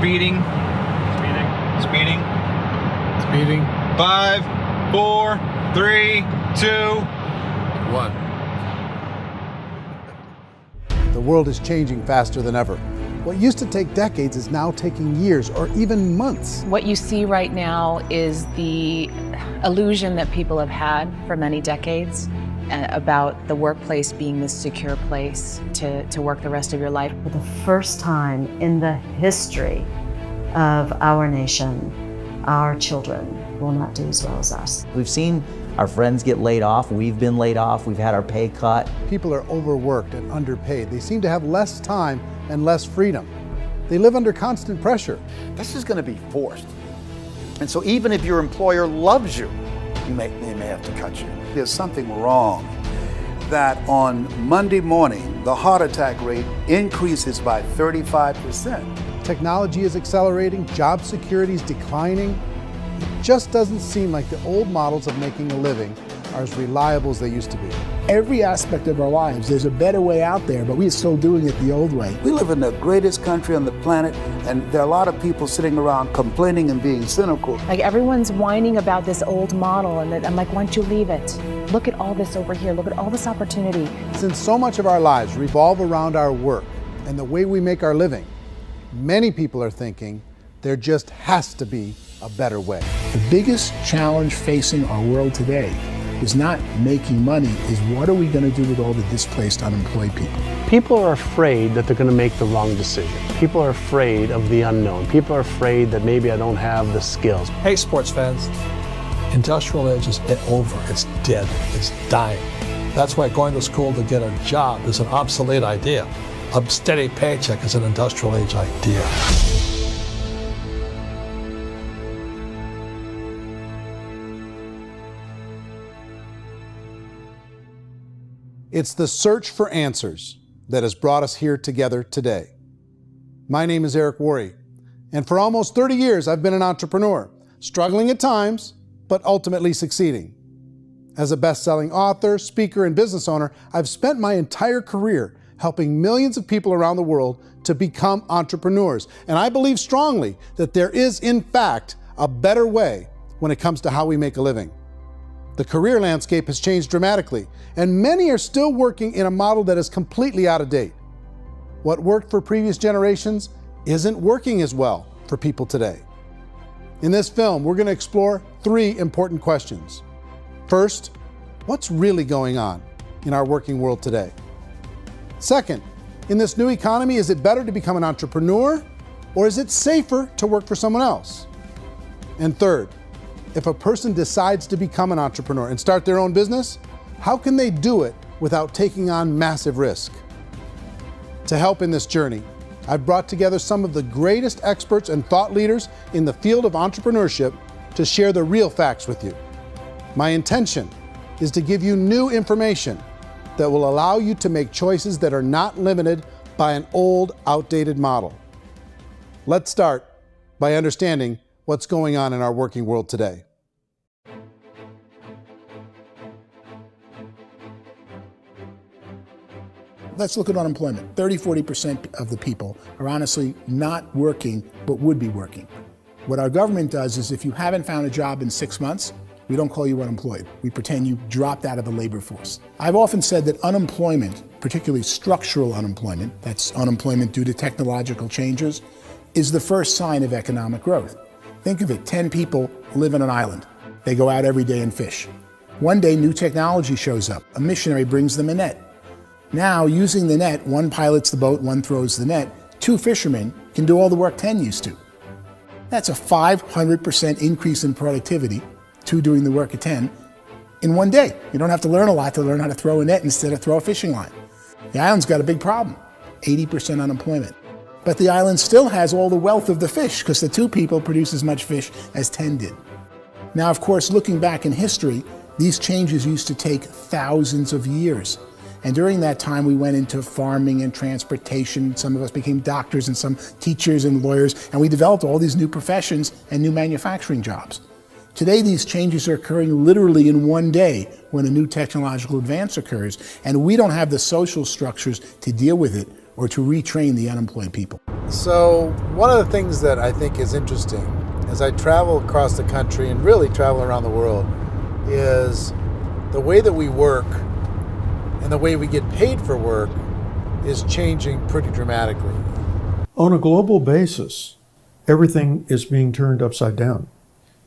Speeding. Speeding. Speeding. 5, 4, 3, 2, 1. The world is changing faster than ever. What used to take decades is now taking years or even months. What you see right now is the illusion that people have had for many decades about the workplace being this secure place to work the rest of your life. For the first time in the history of our nation, our children will not do as well as us. We've seen our friends get laid off, we've been laid off, we've had our pay cut. People are overworked and underpaid. They seem to have less time and less freedom. They live under constant pressure. This is going to be forced. And so even if your employer loves you, they may have to cut you. There's something wrong that on Monday morning, the heart attack rate increases by 35%. Technology is accelerating, job security is declining. It just doesn't seem like the old models of making a living are as reliable as they used to be. Every aspect of our lives, there's a better way out there, but we're still doing it the old way. We live in the greatest country on the planet, and there are a lot of people sitting around complaining and being cynical. Like everyone's whining about this old model, and I'm like, why don't you leave it? Look at all this over here. Look at all this opportunity. Since so much of our lives revolve around our work and the way we make our living, many people are thinking there just has to be a better way. The biggest challenge facing our world today is not making money, is what are we going to do with all the displaced, unemployed people? People are afraid that they're going to make the wrong decision. People are afraid of the unknown. People are afraid that maybe I don't have the skills. Hey, sports fans, industrial age is over. It's dead. It's dying. That's why going to school to get a job is an obsolete idea. A steady paycheck is an industrial age idea. It's the search for answers that has brought us here together today. My name is Eric Worre, and for almost 30 years I've been an entrepreneur, struggling at times, but ultimately succeeding. As a best-selling author, speaker, and business owner, I've spent my entire career helping millions of people around the world to become entrepreneurs. And I believe strongly that there is, in fact, a better way when it comes to how we make a living. The career landscape has changed dramatically, and many are still working in a model that is completely out of date. What worked for previous generations isn't working as well for people today. In this film, we're going to explore 3 important questions. First, what's really going on in our working world today? Second, in this new economy, is it better to become an entrepreneur, or is it safer to work for someone else? And third, if a person decides to become an entrepreneur and start their own business, how can they do it without taking on massive risk? To help in this journey, I've brought together some of the greatest experts and thought leaders in the field of entrepreneurship to share the real facts with you. My intention is to give you new information that will allow you to make choices that are not limited by an old, outdated model. Let's start by understanding what's going on in our working world today. Let's look at unemployment. 30–40% of the people are honestly not working, but would be working. What our government does is if you haven't found a job in 6 months, we don't call you unemployed. We pretend you dropped out of the labor force. I've often said that unemployment, particularly structural unemployment, that's unemployment due to technological changes, is the first sign of economic growth. Think of it, 10 people live on an island. They go out every day and fish. One day, new technology shows up. A missionary brings them a net. Now, using the net, one pilots the boat, one throws the net. 2 fishermen can do all the work 10 used to. That's a 500% increase in productivity, 2 doing the work of 10, in one day. You don't have to learn a lot to learn how to throw a net instead of throw a fishing line. The island's got a big problem, 80% unemployment. But the island still has all the wealth of the fish because the 2 people produce as much fish as 10 did. Now, of course, looking back in history, these changes used to take thousands of years. And during that time, we went into farming and transportation. Some of us became doctors and some teachers and lawyers, and we developed all these new professions and new manufacturing jobs. Today, these changes are occurring literally in one day when a new technological advance occurs, and we don't have the social structures to deal with it or to retrain the unemployed people. So one of the things that I think is interesting as I travel across the country and really travel around the world is the way that we work and the way we get paid for work is changing pretty dramatically. On a global basis, everything is being turned upside down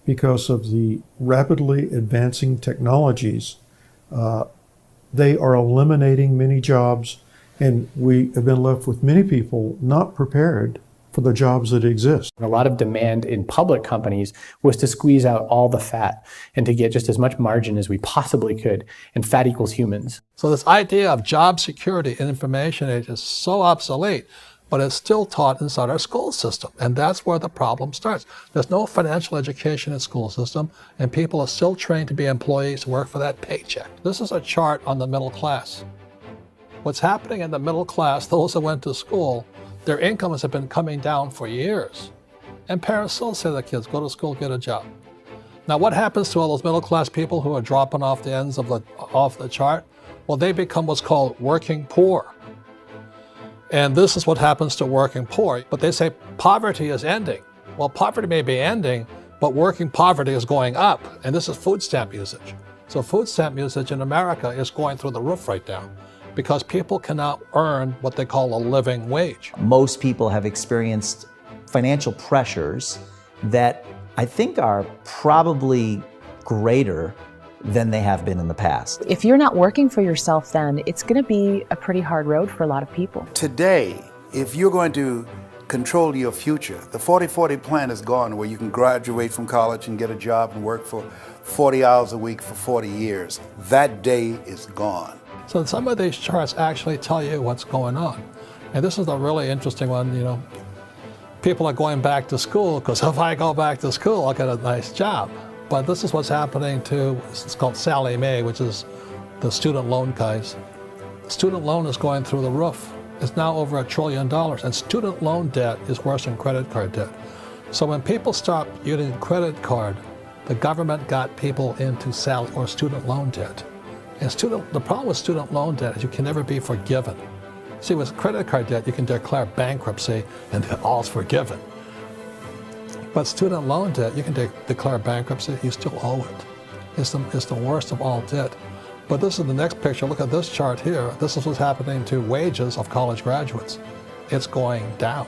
because of the rapidly advancing technologies. They are eliminating many jobs, and we have been left with many people not prepared for the jobs that exist. A lot of demand in public companies was to squeeze out all the fat and to get just as much margin as we possibly could, and fat equals humans. So this idea of job security and information age is so obsolete, but it's still taught inside our school system. And that's where the problem starts. There's no financial education in school system, and people are still trained to be employees who work for that paycheck. This is a chart on the middle class. What's happening in the middle class, those that went to school, their incomes have been coming down for years. And parents still say to their kids, go to school, get a job. Now what happens to all those middle class people who are dropping off the ends of the chart? Well, they become what's called working poor. And this is what happens to working poor. But they say poverty is ending. Well, poverty may be ending, but working poverty is going up. And this is food stamp usage. So food stamp usage in America is going through the roof right now, because people cannot earn what they call a living wage. Most people have experienced financial pressures that I think are probably greater than they have been in the past. If you're not working for yourself, then it's going to be a pretty hard road for a lot of people. Today, if you're going to control your future, the 40-40 plan is gone, where you can graduate from college and get a job and work for 40 hours a week for 40 years. That day is gone. So some of these charts actually tell you what's going on. And this is a really interesting one. You know, people are going back to school because if I go back to school, I'll get a nice job. But this is what's happening to, it's called Sallie Mae, which is the student loan guys. Student loan is going through the roof. It's now over $1 trillion, and student loan debt is worse than credit card debt. So when people stopped using credit card, the government got people into student loan debt. And the problem with student loan debt is you can never be forgiven. See, with credit card debt, you can declare bankruptcy and all's forgiven. But student loan debt, you can declare bankruptcy, you still owe it. It's the worst of all debt. But this is the next picture. Look at this chart here. This is what's happening to wages of college graduates. It's going down.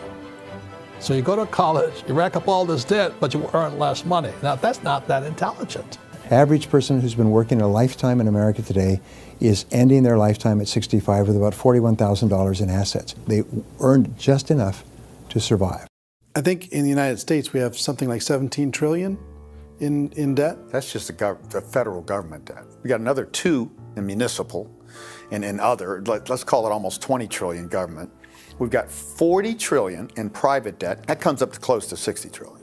So you go to college, you rack up all this debt, but you earn less money. Now, that's not that intelligent. Average person who's been working a lifetime in America today is ending their lifetime at 65 with about $41,000 in assets. They earned just enough to survive. I think in the United States we have something like 17 trillion in debt. That's just the federal government debt. We got another 2 in municipal and in other, let's call it almost 20 trillion government. We've got 40 trillion in private debt. That comes up to close to 60 trillion.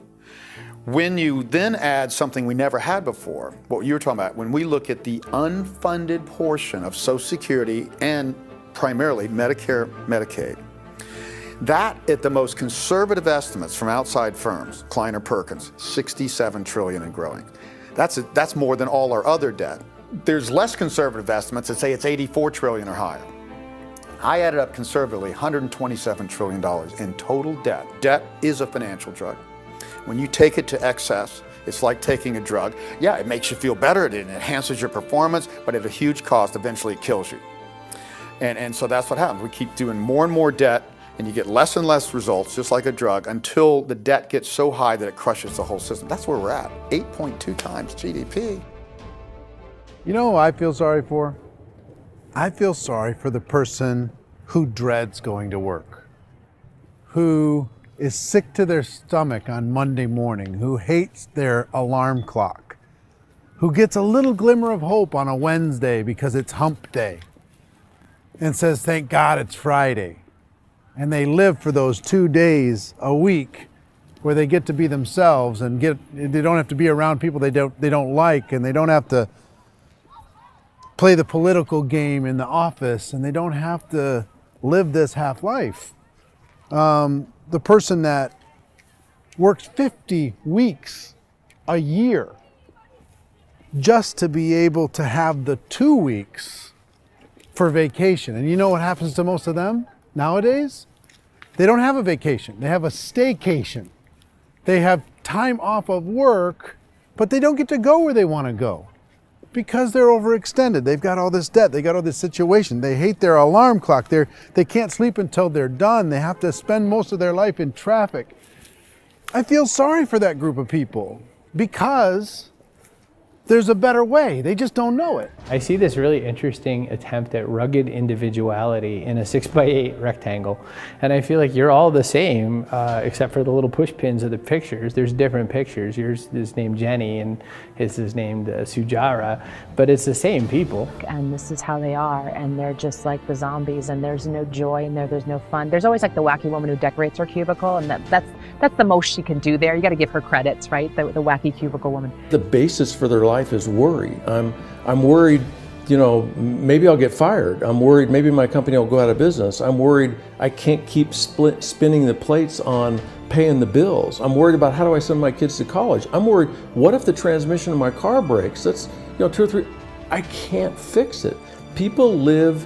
When you then add something we never had before, what you were talking about, when we look at the unfunded portion of Social Security and primarily Medicare, Medicaid, that at the most conservative estimates from outside firms, Kleiner Perkins, 67 trillion and growing. That's more than all our other debt. There's less conservative estimates that say it's 84 trillion or higher. I added up conservatively $127 trillion in total debt. Debt is a financial drug. When you take it to excess, it's like taking a drug. Yeah, it makes you feel better, it enhances your performance, but at a huge cost, eventually it kills you. And so that's what happens. We keep doing more and more debt, and you get less and less results, just like a drug, until the debt gets so high that it crushes the whole system. That's where we're at, 8.2 times GDP. You know who I feel sorry for? I feel sorry for the person who dreads going to work, who is sick to their stomach on Monday morning, who hates their alarm clock, who gets a little glimmer of hope on a Wednesday because it's hump day and says, thank God it's Friday. And they live for those 2 days a week where they get to be themselves and they don't have to be around people they don't like, and they don't have to play the political game in the office, and they don't have to live this half life. The person that works 50 weeks a year just to be able to have the 2 weeks for vacation. And you know what happens to most of them nowadays? They don't have a vacation. They have a staycation. They have time off of work, but they don't get to go where they want to go because they're overextended. They've got all this debt. They got all this situation. They hate their alarm clock. They can't sleep until they're done. They have to spend most of their life in traffic. I feel sorry for that group of people because there's a better way. They just don't know it. I see this really interesting attempt at rugged individuality in a 6x8 rectangle. And I feel like you're all the same, except for the little push pins of the pictures. There's different pictures. Yours is named Jenny and his is named Sujara, but it's the same people. And this is how they are, and they're just like the zombies, and there's no joy in there, there's no fun. There's always like the wacky woman who decorates her cubicle, and that's the most she can do there. You got to give her credits, right? The wacky cubicle woman. The basis for their life is worry. I'm worried, you know, maybe I'll get fired. I'm worried maybe my company will go out of business. I'm worried I can't keep spinning the plates on paying the bills. I'm worried about how do I send my kids to college. I'm worried, what if the transmission of my car breaks? That's, you know, 2 or 3, I can't fix it. People live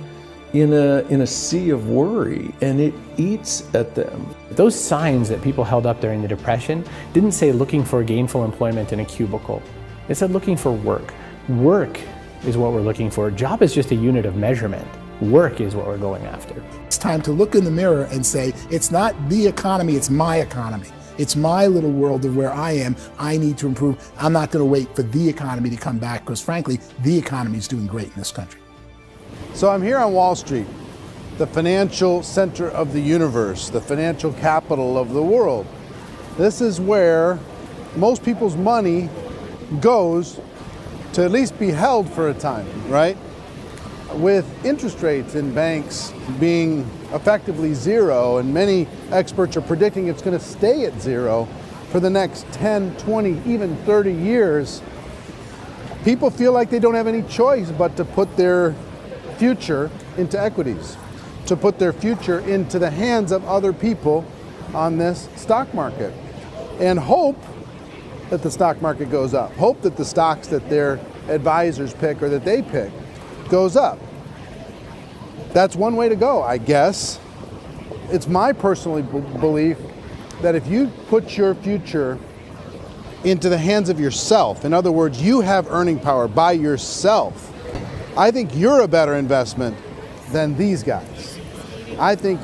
in a sea of worry, and it eats at them. Those signs that people held up during the Depression didn't say looking for gainful employment in a cubicle. It said looking for work. Work is what we're looking for. Job is just a unit of measurement. Work is what we're going after. It's time to look in the mirror and say, it's not the economy, it's my economy. It's my little world of where I am. I need to improve. I'm not going to wait for the economy to come back because frankly, the economy is doing great in this country. So I'm here on Wall Street, the financial center of the universe, the financial capital of the world. This is where most people's money goes to at least be held for a time, right? With interest rates in banks being effectively zero, and many experts are predicting it's going to stay at zero for the next 10, 20, even 30 years, people feel like they don't have any choice but to put their future into equities, to put their future into the hands of other people on this stock market, and hope that the stock market goes up, hope that the stocks that their advisors pick or that they pick goes up. That's one way to go, I guess. It's my personal belief that if you put your future into the hands of yourself, in other words, you have earning power by yourself, I think you're a better investment than these guys. I think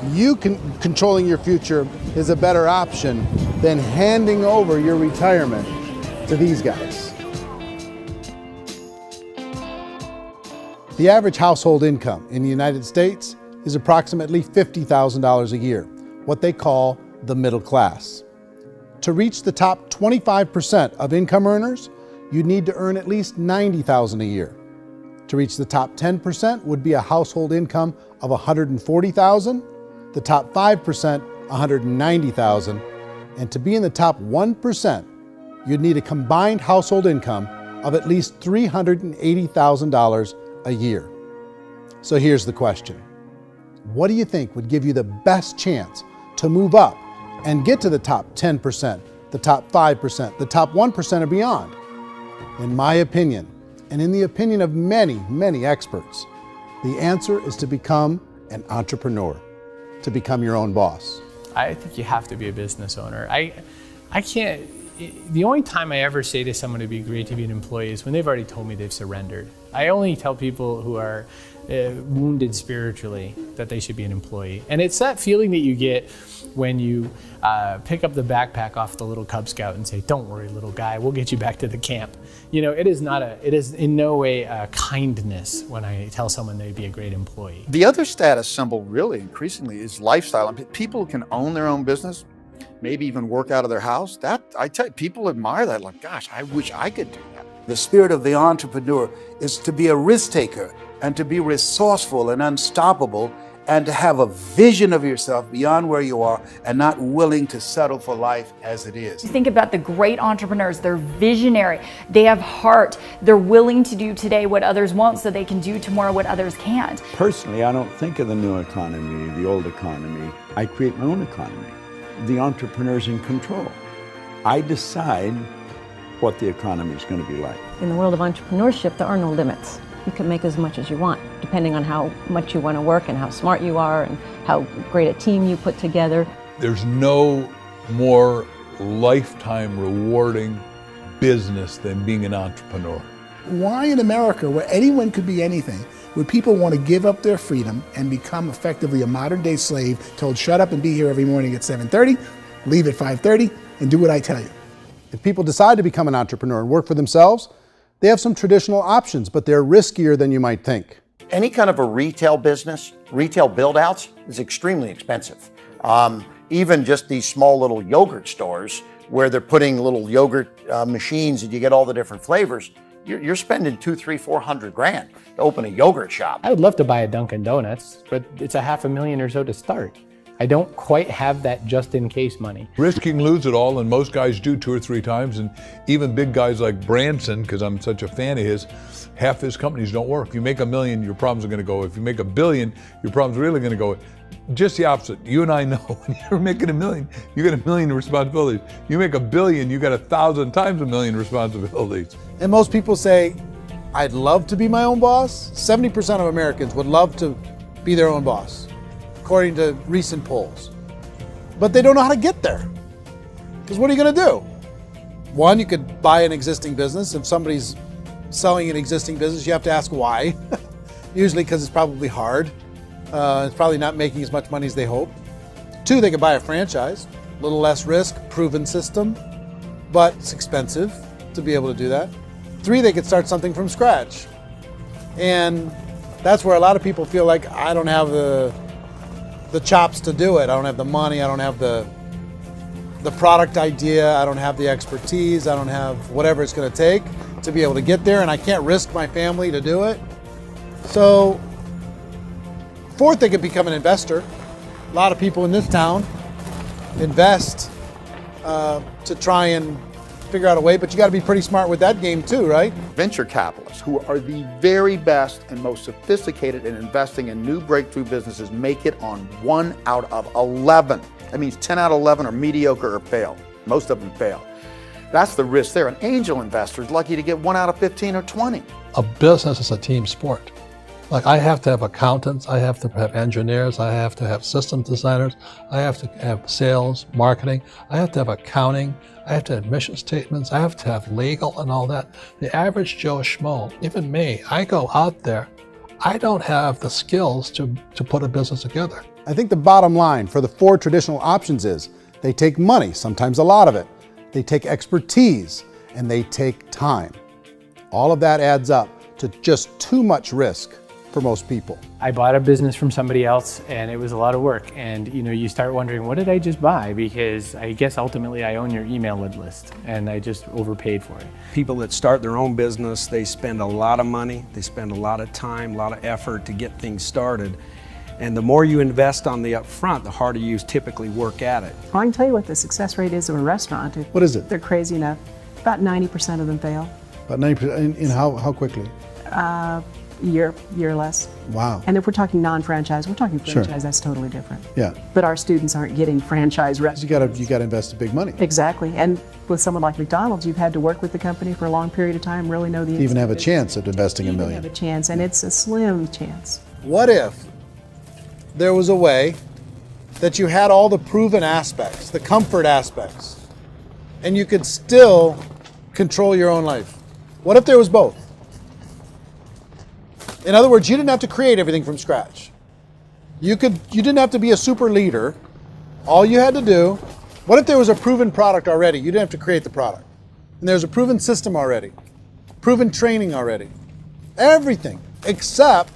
controlling your future is a better option than handing over your retirement to these guys. The average household income in the United States is approximately $50,000 a year, what they call the middle class. To reach the top 25% of income earners, you'd need to earn at least $90,000 a year. To reach the top 10% would be a household income of $140,000, the top 5%, $190,000, and to be in the top 1%, you'd need a combined household income of at least $380,000 a year. So here's the question. What do you think would give you the best chance to move up and get to the top 10%, the top 5%, the top 1% or beyond? In my opinion, and in the opinion of many, many experts, the answer is to become an entrepreneur, to become your own boss. I think you have to be a business owner. I can't, the only time I ever say to someone it'd be great to be an employee is when they've already told me they've surrendered. I only tell people who are wounded spiritually that they should be an employee. And it's that feeling that you get when you pick up the backpack off the little Cub Scout and say, "Don't worry, little guy, we'll get you back to the camp." You know, it is in no way a kindness when I tell someone they'd be a great employee. The other status symbol really increasingly is lifestyle. And people can own their own business, maybe even work out of their house. That, I tell you, people admire that, like, gosh, I wish I could do that. The spirit of the entrepreneur is to be a risk taker and to be resourceful and unstoppable and to have a vision of yourself beyond where you are and not willing to settle for life as it is. Think about the great entrepreneurs. They're visionary. They have heart. They're willing to do today what others won't so they can do tomorrow what others can't. Personally, I don't think of the new economy, the old economy. I create my own economy. The entrepreneur's in control. I decide what the economy is going to be like. In the world of entrepreneurship, there are no limits. you can make as much as you want, depending on how much you want to work and how smart you are and how great a team you put together. There's no more lifetime rewarding business than being an entrepreneur. Why in America, where anyone could be anything, would people want to give up their freedom and become effectively a modern-day slave, told shut up and be here every morning at 7:30, leave at 5:30, and do what I tell you? If people decide to become an entrepreneur and work for themselves, they have some traditional options, but they're riskier than you might think. Any kind of a retail business, retail build-outs, is extremely expensive. Even just these small little yogurt stores where they're putting little yogurt machines and you get all the different flavors, you're spending $200,000, $300,000, $400,000 to open a yogurt shop. I would love to buy a Dunkin' Donuts, but it's $500,000 or so to start. I don't quite have that just in case money. Risking lose it all, and most guys do 2 or 3 times, and even big guys like Branson, because I'm such a fan of his, half his companies don't work. If you make $1 million, your problems are going to go. If you make $1 billion, your problems are really going to go. Just the opposite. You and I know when you're making $1 million, you got $1 million responsibilities. You make $1 billion, you got 1,000 times $1 million responsibilities. And most people say, I'd love to be my own boss. 70% of Americans would love to be their own boss, according to recent polls. But they don't know how to get there. Because what are you going to do? One, you could buy an existing business. If somebody's selling an existing business, you have to ask why. Usually because it's probably hard. It's probably not making as much money as they hope. 2, they could buy a franchise. A little less risk, proven system, but it's expensive to be able to do that. 3, they could start something from scratch. And that's where a lot of people feel like, I don't have the chops to do it. I don't have the money. I don't have the product idea. I don't have the expertise. I don't have whatever it's going to take to be able to get there, and I can't risk my family to do it. So, 4th, they could become an investor. A lot of people in this town invest to try and figure out a way, but you got to be pretty smart with that game too, right? Venture capitalists, who are the very best and most sophisticated in investing in new breakthrough businesses, make it on 1 out of 11. That means 10 out of 11 are mediocre or fail. Most of them fail. That's the risk there. An angel investor is lucky to get 1 out of 15 or 20. A business is a team sport. Like, I have to have accountants, I have to have engineers, I have to have system designers, I have to have sales, marketing, I have to have accounting, I have to have mission statements, I have to have legal and all that. The average Joe Schmo, even me, I go out there, I don't have the skills to put a business together. I think the bottom line for the 4 traditional options is they take money, sometimes a lot of it. They take expertise, and they take time. All of that adds up to just too much risk for most people. I bought a business from somebody else and it was a lot of work. And you start wondering, what did I just buy? Because I guess ultimately I own your email list and I just overpaid for it. People that start their own business, they spend a lot of money, they spend a lot of time, a lot of effort to get things started. And the more you invest on the upfront, the harder you typically work at it. Well, I can tell you what the success rate is of a restaurant. What is it? They're crazy enough. About 90% of them fail. About 90%, in how quickly? Year less. Wow. And if we're talking non-franchise, we're talking franchise, Sure. That's totally different. Yeah. But our students aren't getting franchise restaurants. You got to invest big money. Exactly. And with someone like McDonald's, you've had to work with the company for a long period of time, really know the To even have a business. chance at investing $1 million. Have a chance, and it's a slim chance. What if there was a way that you had all the proven aspects, the comfort aspects, and you could still control your own life? What if there was both? In other words, you didn't have to create everything from scratch. You didn't have to be a super leader. All you had to do, what if there was a proven product already? You didn't have to create the product. And there's a proven system already, proven training already. Everything except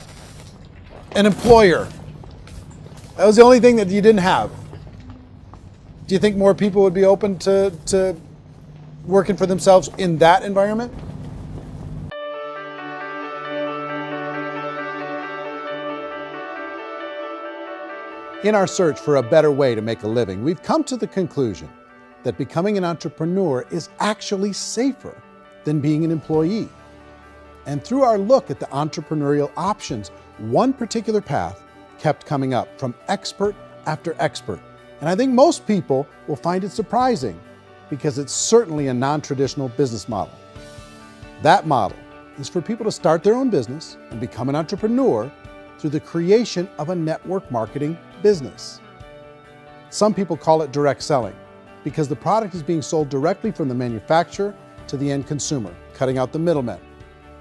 an employer. That was the only thing that you didn't have. Do you think more people would be open to working for themselves in that environment? In our search for a better way to make a living, we've come to the conclusion that becoming an entrepreneur is actually safer than being an employee. And through our look at the entrepreneurial options, one particular path kept coming up from expert after expert. And I think most people will find it surprising because it's certainly a non-traditional business model. That model is for people to start their own business and become an entrepreneur through the creation of a network marketing business. Some people call it direct selling because the product is being sold directly from the manufacturer to the end consumer, cutting out the middlemen.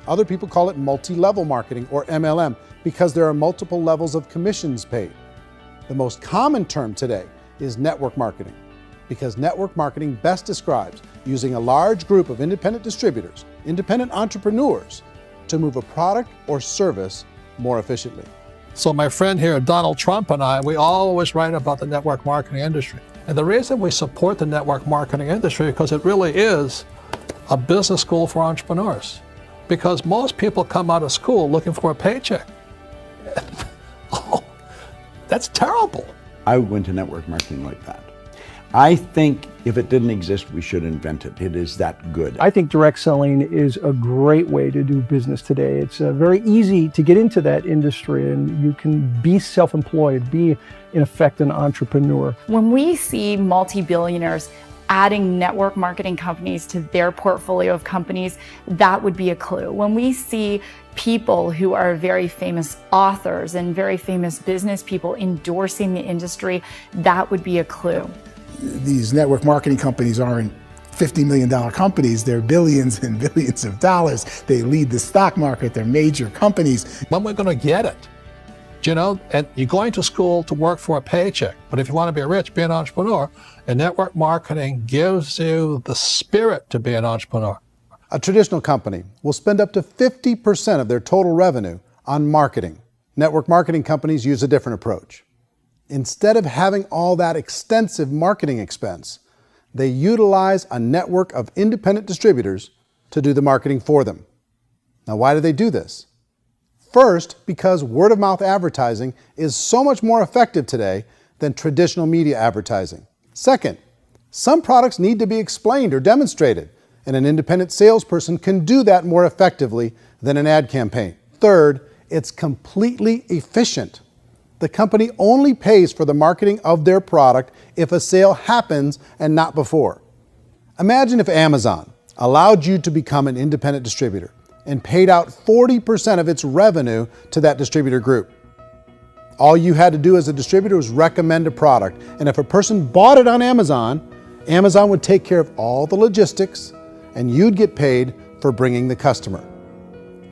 Other people call it multi-level marketing, or MLM, because there are multiple levels of commissions paid. The most common term today is network marketing, because network marketing best describes using a large group of independent distributors, independent entrepreneurs, to move a product or service more efficiently. So my friend here, Donald Trump, and I, we always write about the network marketing industry. And the reason we support the network marketing industry is because it really is a business school for entrepreneurs. Because most people come out of school looking for a paycheck. Oh, that's terrible. I went to network marketing like that. I think if it didn't exist, we should invent it. It is that good. I think direct selling is a great way to do business today. It's very easy to get into that industry, and you can be self-employed, be in effect an entrepreneur. When we see multi-billionaires adding network marketing companies to their portfolio of companies, that would be a clue. When we see people who are very famous authors and very famous business people endorsing the industry, that would be a clue. These network marketing companies aren't $50 million companies, they're billions and billions of dollars. They lead the stock market, they're major companies. When we're going to get it? You know, and you're going to school to work for a paycheck, but if you want to be rich, be an entrepreneur, and network marketing gives you the spirit to be an entrepreneur. A traditional company will spend up to 50% of their total revenue on marketing. Network marketing companies use a different approach. Instead of having all that extensive marketing expense, they utilize a network of independent distributors to do the marketing for them. Now, why do they do this? First, because word-of-mouth advertising is so much more effective today than traditional media advertising. Second, some products need to be explained or demonstrated, and an independent salesperson can do that more effectively than an ad campaign. Third, it's completely efficient. The company only pays for the marketing of their product if a sale happens and not before. Imagine if Amazon allowed you to become an independent distributor and paid out 40% of its revenue to that distributor group. All you had to do as a distributor was recommend a product, and if a person bought it on Amazon, Amazon would take care of all the logistics, and you'd get paid for bringing the customer.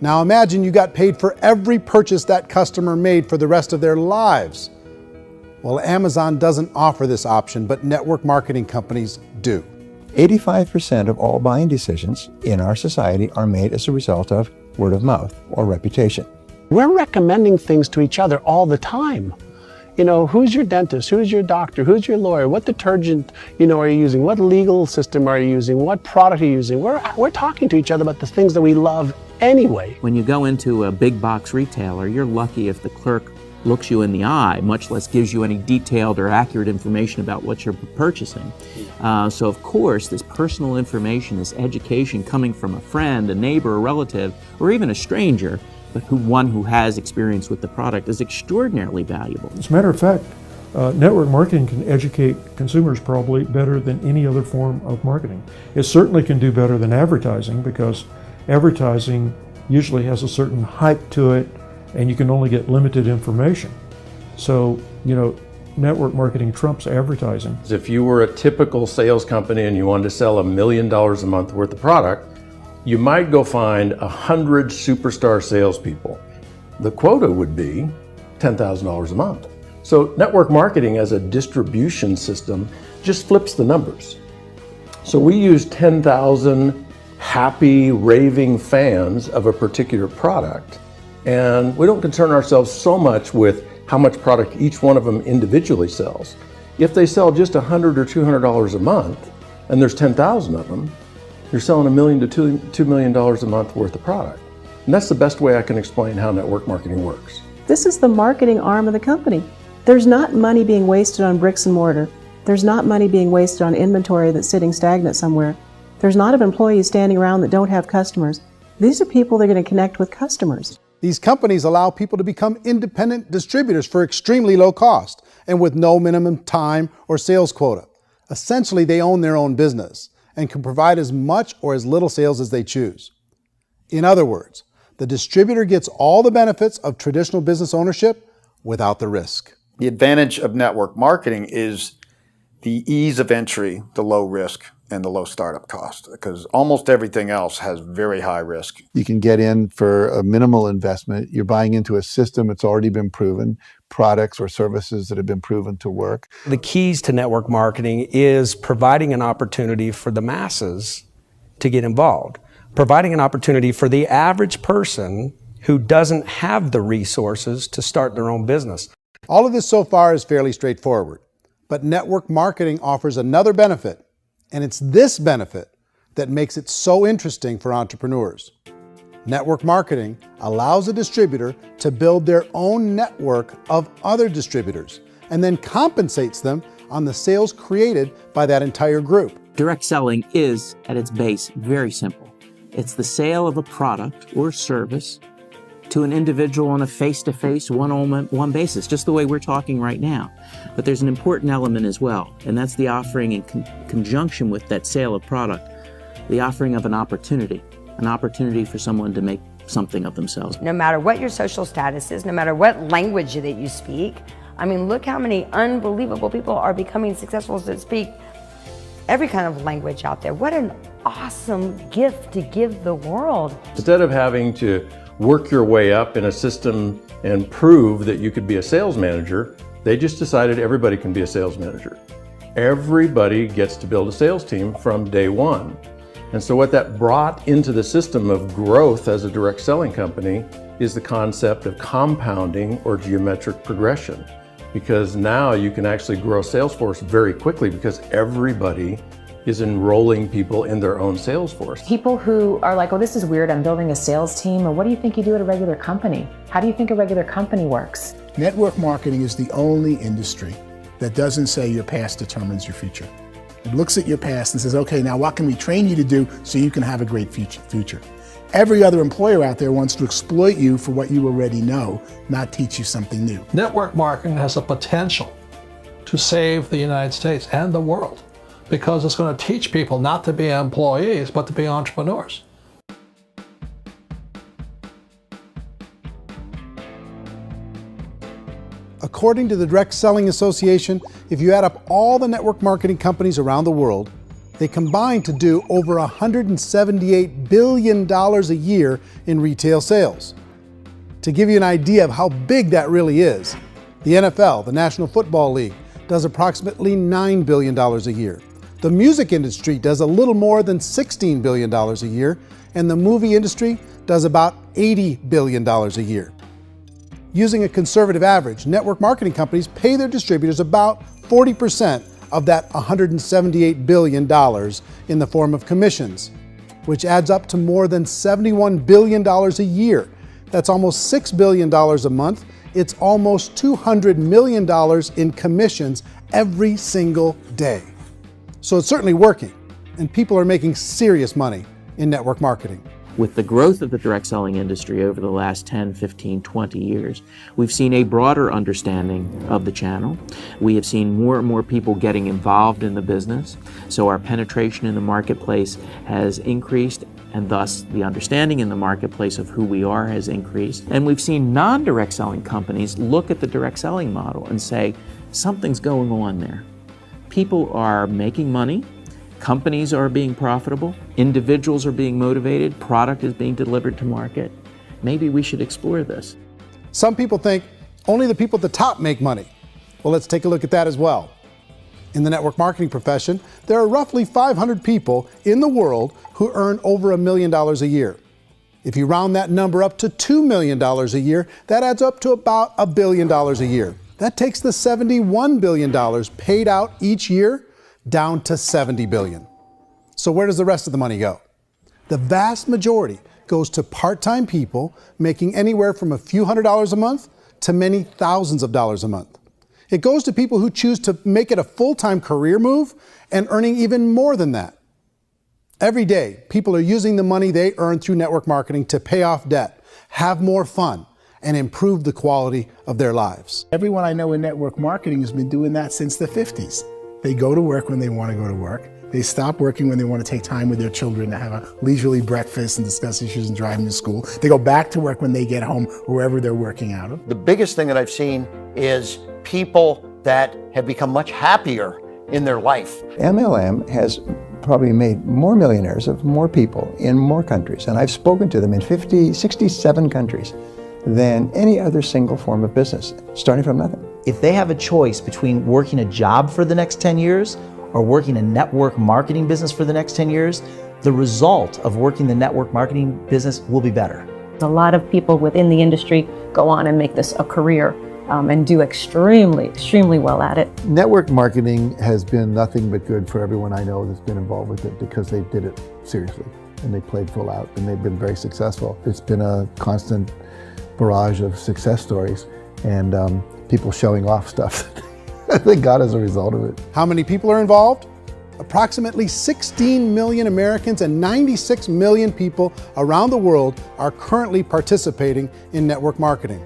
Now imagine you got paid for every purchase that customer made for the rest of their lives. Well, Amazon doesn't offer this option, but network marketing companies do. 85% of all buying decisions in our society are made as a result of word of mouth or reputation. We're recommending things to each other all the time. You know, who's your dentist? Who's your doctor? Who's your lawyer? What detergent, are you using? What legal system are you using? What product are you using? We're talking to each other about the things that we love anyway. When you go into a big box retailer, you're lucky if the clerk looks you in the eye, much less gives you any detailed or accurate information about what you're purchasing. So of course, this personal information, this education coming from a friend, a neighbor, a relative, or even a stranger, but one who has experience with the product is extraordinarily valuable. As a matter of fact, network marketing can educate consumers probably better than any other form of marketing. It certainly can do better than advertising, because advertising usually has a certain hype to it, and you can only get limited information. So, network marketing trumps advertising. If you were a typical sales company and you wanted to sell $1 million a month worth of product, you might go find 100 superstar salespeople. The quota would be $10,000 a month. So network marketing as a distribution system just flips the numbers. So we use 10,000 happy, raving fans of a particular product, and we don't concern ourselves so much with how much product each one of them individually sells. If they sell just $100 or $200 a month, and there's 10,000 of them, you're selling $1 million to $2 million a month worth of product. And that's the best way I can explain how network marketing works. This is the marketing arm of the company. There's not money being wasted on bricks and mortar. There's not money being wasted on inventory that's sitting stagnant somewhere. There's not employees standing around that don't have customers. These are people that are going to connect with customers. These companies allow people to become independent distributors for extremely low cost and with no minimum time or sales quota. Essentially, they own their own business and can provide as much or as little sales as they choose. In other words, the distributor gets all the benefits of traditional business ownership without the risk. The advantage of network marketing is the ease of entry, the low risk, and the low startup cost, because almost everything else has very high risk. You can get in for a minimal investment. You're buying into a system that's already been proven, products or services that have been proven to work. The keys to network marketing is providing an opportunity for the masses to get involved, providing an opportunity for the average person who doesn't have the resources to start their own business. All of this so far is fairly straightforward, but network marketing offers another benefit, and it's this benefit that makes it so interesting for entrepreneurs. Network marketing allows a distributor to build their own network of other distributors and then compensates them on the sales created by that entire group. Direct selling is, at its base, very simple. It's the sale of a product or service to an individual on a face-to-face, one-on-one basis, just the way we're talking right now. But there's an important element as well, and that's the offering in conjunction with that sale of product, the offering of an opportunity for someone to make something of themselves. No matter what your social status is, no matter what language that you speak, I mean, look how many unbelievable people are becoming successful that speak every kind of language out there. What an awesome gift to give the world. Instead of having to work your way up in a system and prove that you could be a sales manager, they just decided everybody can be a sales manager. Everybody gets to build a sales team from day one. And so what that brought into the system of growth as a direct selling company is the concept of compounding or geometric progression. Because now you can actually grow a sales force very quickly because everybody is enrolling people in their own sales force. People who are like, oh, this is weird, I'm building a sales team, or what do you think you do at a regular company? How do you think a regular company works? Network marketing is the only industry that doesn't say your past determines your future. It looks at your past and says, okay, now what can we train you to do so you can have a great future? Every other employer out there wants to exploit you for what you already know, not teach you something new. Network marketing has the potential to save the United States and the world, because it's going to teach people not to be employees, but to be entrepreneurs. According to the Direct Selling Association, if you add up all the network marketing companies around the world, they combine to do over $178 billion a year in retail sales. To give you an idea of how big that really is, the NFL, the National Football League, does approximately $9 billion a year. The music industry does a little more than $16 billion a year, and the movie industry does about $80 billion a year. Using a conservative average, network marketing companies pay their distributors about 40% of that $178 billion in the form of commissions, which adds up to more than $71 billion a year. That's almost $6 billion a month. It's almost $200 million in commissions every single day. So it's certainly working, and people are making serious money in network marketing. With the growth of the direct selling industry over the last 10, 15, 20 years, we've seen a broader understanding of the channel. We have seen more and more people getting involved in the business, so our penetration in the marketplace has increased, and thus the understanding in the marketplace of who we are has increased. And we've seen non-direct selling companies look at the direct selling model and say, something's going on there. People are making money, companies are being profitable, individuals are being motivated, product is being delivered to market. Maybe we should explore this. Some people think only the people at the top make money. Well, let's take a look at that as well. In the network marketing profession, there are roughly 500 people in the world who earn over $1 million a year. If you round that number up to $2 million a year, that adds up to about $1 billion a year. That takes the $71 billion paid out each year down to $70 billion. So where does the rest of the money go? The vast majority goes to part-time people making anywhere from a few $100s a month to many thousands of dollars a month. It goes to people who choose to make it a full-time career move and earning even more than that. Every day, people are using the money they earn through network marketing to pay off debt, have more fun, and improve the quality of their lives. Everyone I know in network marketing has been doing that since the 50s. They go to work when they want to go to work. They stop working when they want to take time with their children to have a leisurely breakfast and discuss issues and driving to school. They go back to work when they get home, wherever they're working out of. The biggest thing that I've seen is people that have become much happier in their life. MLM has probably made more millionaires of more people in more countries, and I've spoken to them in 67 countries than any other single form of business, starting from nothing. If they have a choice between working a job for the next 10 years or working a network marketing business for the next 10 years, the result of working the network marketing business will be better. A lot of people within the industry go on and make this a career and do extremely well at it. Network marketing has been nothing but good for everyone I know that's been involved with it because they did it seriously and they played full out and they've been very successful. It's been a constant barrage of success stories and people showing off stuff that they got as a result of it. How many people are involved? Approximately 16 million Americans and 96 million people around the world are currently participating in network marketing.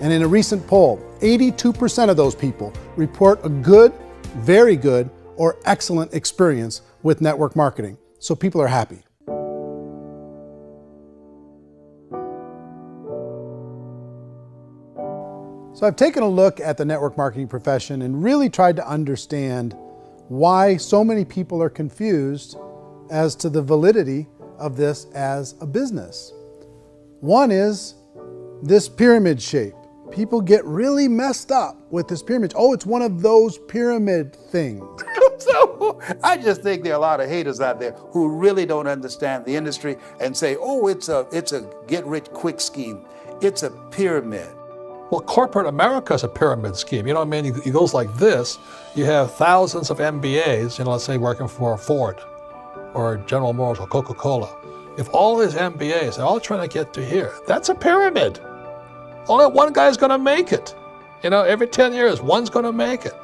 And in a recent poll, 82% of those people report a good, very good, or excellent experience with network marketing. So people are happy. So I've taken a look at the network marketing profession and really tried to understand why so many people are confused as to the validity of this as a business. One is this pyramid shape. People get really messed up with this pyramid. Oh, it's one of those pyramid things. So I just think there are a lot of haters out there who really don't understand the industry and say, oh, it's a get-rich-quick scheme. It's a pyramid. Well, corporate America is a pyramid scheme. You know what I mean? It goes like this. You have thousands of MBAs, let's say working for Ford or General Motors or Coca-Cola. If all these MBAs are all trying to get to here, that's a pyramid. Only one guy's going to make it. Every 10 years, one's going to make it.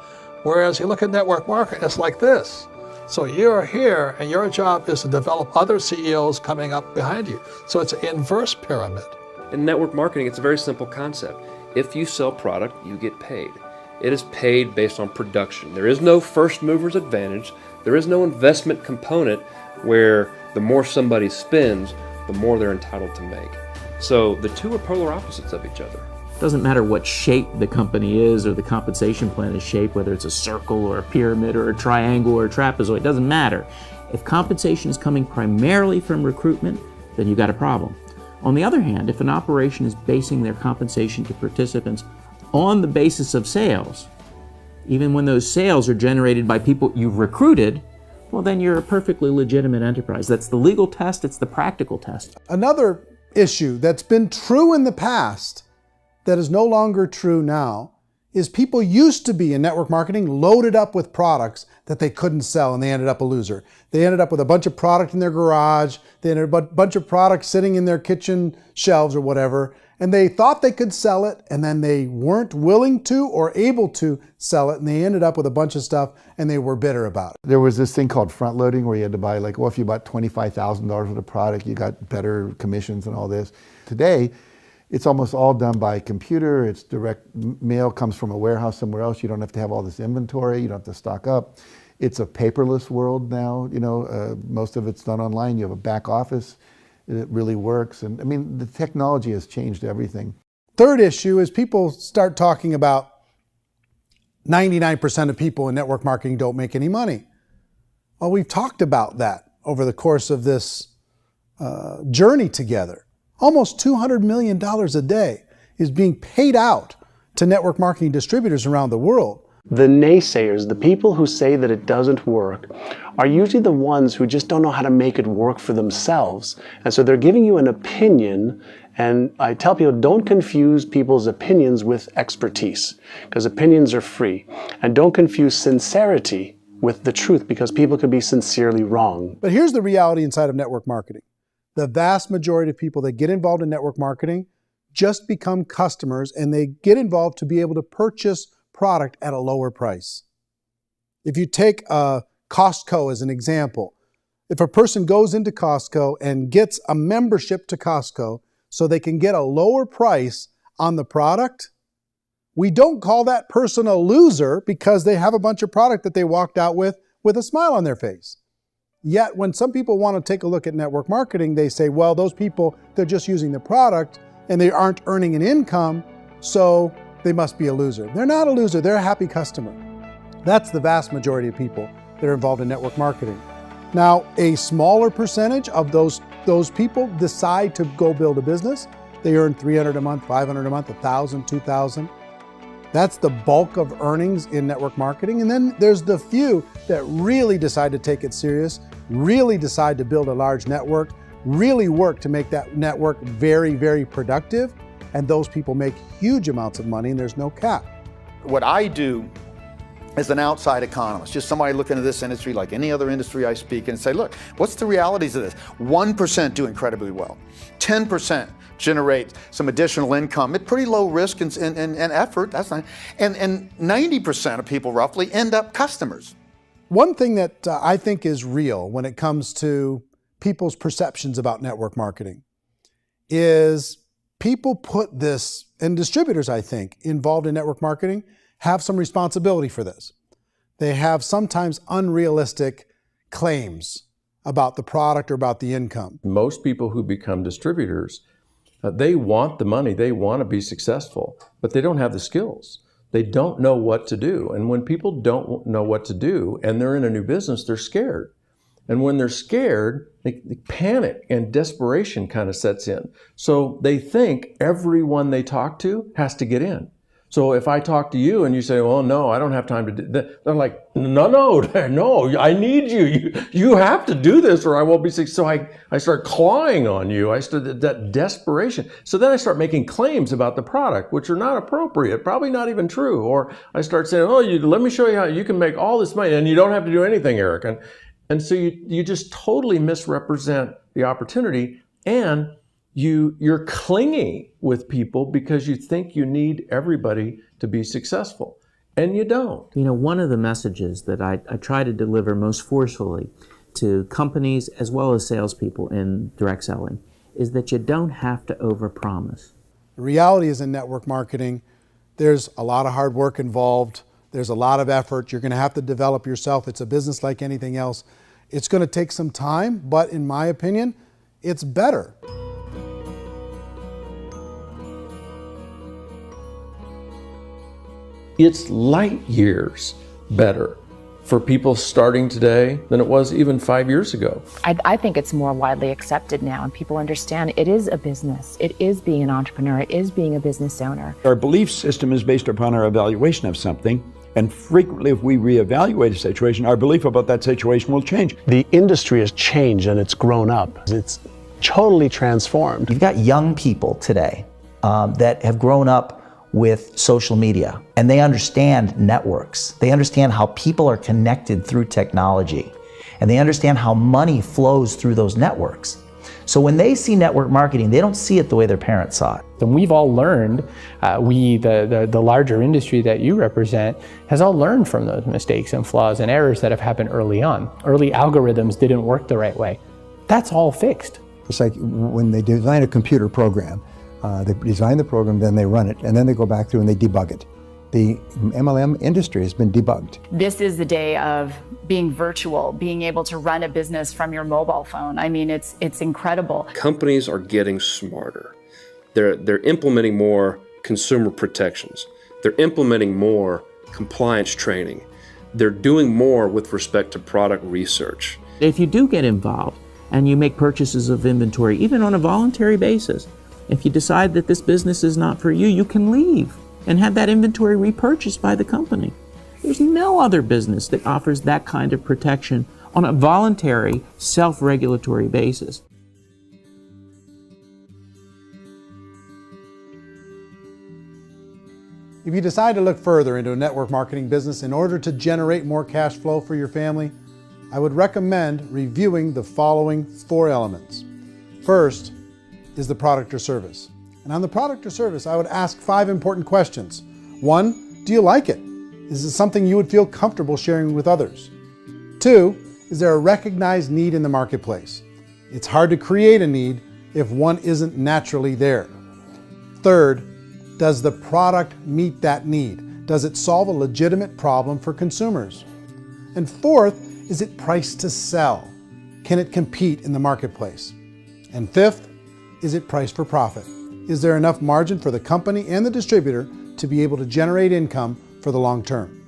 Whereas you look at network marketing, it's like this. So you're here, and your job is to develop other CEOs coming up behind you. So it's an inverse pyramid. In network marketing, it's a very simple concept. If you sell product, you get paid. It is paid based on production. There is no first mover's advantage. There is no investment component where the more somebody spends, the more they're entitled to make. So the two are polar opposites of each other. Doesn't matter what shape the company is or the compensation plan is shaped, whether it's a circle or a pyramid or a triangle or a trapezoid, it doesn't matter. If compensation is coming primarily from recruitment, then you've got a problem. On the other hand, if an operation is basing their compensation to participants on the basis of sales, even when those sales are generated by people you've recruited, well, then you're a perfectly legitimate enterprise. That's the legal test, it's the practical test. Another issue that's been true in the past that is no longer true now is people used to be in network marketing loaded up with products that they couldn't sell and they ended up a loser. They ended up with a bunch of product in their garage, they ended up with a bunch of products sitting in their kitchen shelves or whatever, and they thought they could sell it and then they weren't willing to or able to sell it and they ended up with a bunch of stuff and they were bitter about it. There was this thing called front loading where you had to buy if you bought $25,000 worth of product, you got better commissions and all this. Today, it's almost all done by computer. It's direct mail, comes from a warehouse somewhere else. You don't have to have all this inventory. You don't have to stock up. It's a paperless world now. Most of it's done online. You have a back office. It really works. And I mean, the technology has changed everything. Third issue is people start talking about 99% of people in network marketing don't make any money. Well, we've talked about that over the course of this journey together. Almost $200 million a day is being paid out to network marketing distributors around the world. The naysayers, the people who say that it doesn't work, are usually the ones who just don't know how to make it work for themselves. And so they're giving you an opinion, and I tell people, don't confuse people's opinions with expertise, because opinions are free. And don't confuse sincerity with the truth, because people can be sincerely wrong. But here's the reality inside of network marketing. The vast majority of people that get involved in network marketing just become customers, and they get involved to be able to purchase product at a lower price. If you take Costco as an example, if a person goes into Costco and gets a membership to Costco so they can get a lower price on the product, we don't call that person a loser because they have a bunch of product that they walked out with with a smile on their face. Yet when some people want to take a look at network marketing, they say, well, those people, they're just using the product and they aren't earning an income, so they must be a loser. They're not a loser, they're a happy customer. That's the vast majority of people that are involved in network marketing. Now, a smaller percentage of those people decide to go build a business. They earn $300 a month, $500 a month, $1,000, $2,000. That's the bulk of earnings in network marketing. And then there's the few that really decide to take it serious, really decide to build a large network, really work to make that network very, very productive. And those people make huge amounts of money and there's no cap. What I do as an outside economist, just somebody looking at this industry like any other industry I speak and say, look, what's the realities of this? 1% do incredibly well. 10% generate some additional income at pretty low risk and effort. That's not, and 90% of people roughly end up customers. One thing that I think is real when it comes to people's perceptions about network marketing is people put this, and distributors, I think, involved in network marketing have some responsibility for this. They have sometimes unrealistic claims about the product or about the income. Most people who become distributors, they want the money, they want to be successful, but they don't have the skills. They don't know what to do. And when people don't know what to do and they're in a new business, they're scared. And when they're scared, they panic and desperation kind of sets in. So they think everyone they talk to has to get in. So if I talk to you and you say, well, no, I don't have time to do that, they're like, no, I need you. You have to do this or I won't be successful. So I start clawing on you. I start that desperation. So then I start making claims about the product, which are not appropriate, probably not even true. Or I start saying, oh, let me show you how you can make all this money and you don't have to do anything, Eric. And so you just totally misrepresent the opportunity, and you're clingy with people because you think you need everybody to be successful, and you don't. You know, one of the messages that I try to deliver most forcefully to companies as well as salespeople in direct selling is that you don't have to overpromise. The reality is in network marketing, there's a lot of hard work involved. There's a lot of effort. You're going to have to develop yourself. It's a business like anything else. It's going to take some time, but in my opinion, it's better. It's light years better for people starting today than it was even 5 years ago. I think it's more widely accepted now, and people understand it is a business. It is being an entrepreneur. It is being a business owner. Our belief system is based upon our evaluation of something. And frequently, if we reevaluate a situation, our belief about that situation will change. The industry has changed and it's grown up. It's totally transformed. You've got young people today that have grown up with social media, and they understand networks. They understand how people are connected through technology, and they understand how money flows through those networks. So when they see network marketing, they don't see it the way their parents saw it. And we've all learned, the larger industry that you represent, has all learned from those mistakes and flaws and errors that have happened early on. Early algorithms didn't work the right way. That's all fixed. It's like when they design a computer program, they design the program, then they run it, and then they go back through and they debug it. The MLM industry has been debugged. This is the day of being virtual, being able to run a business from your mobile phone. I mean, it's incredible. Companies are getting smarter. They're implementing more consumer protections. They're implementing more compliance training. They're doing more with respect to product research. If you do get involved and you make purchases of inventory, even on a voluntary basis, if you decide that this business is not for you, you can leave and have that inventory repurchased by the company. There's no other business that offers that kind of protection on a voluntary, self-regulatory basis. If you decide to look further into a network marketing business in order to generate more cash flow for your family, I would recommend reviewing the following 4 elements. First is the product or service. And on the product or service, I would ask 5 important questions. 1, do you like it? Is it something you would feel comfortable sharing with others? 2, is there a recognized need in the marketplace? It's hard to create a need if one isn't naturally there. 3rd, does the product meet that need? Does it solve a legitimate problem for consumers? And 4th, Is it priced to sell? Can it compete in the marketplace? And fifth, is it priced for profit? Is there enough margin for the company and the distributor to be able to generate income for the long term?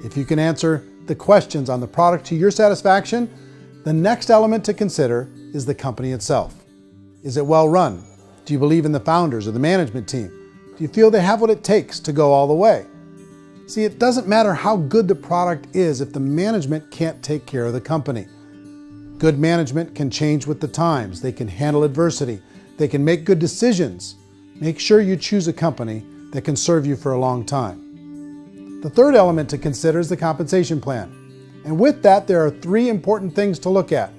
If you can answer the questions on the product to your satisfaction, the next element to consider is the company itself. Is it well run? Do you believe in the founders or the management team? Do you feel they have what it takes to go all the way? See, it doesn't matter how good the product is if the management can't take care of the company. Good management can change with the times. They can handle adversity. They can make good decisions. Make sure you choose a company that can serve you for a long time. The third element to consider is the compensation plan. And with that, there are 3 important things to look at.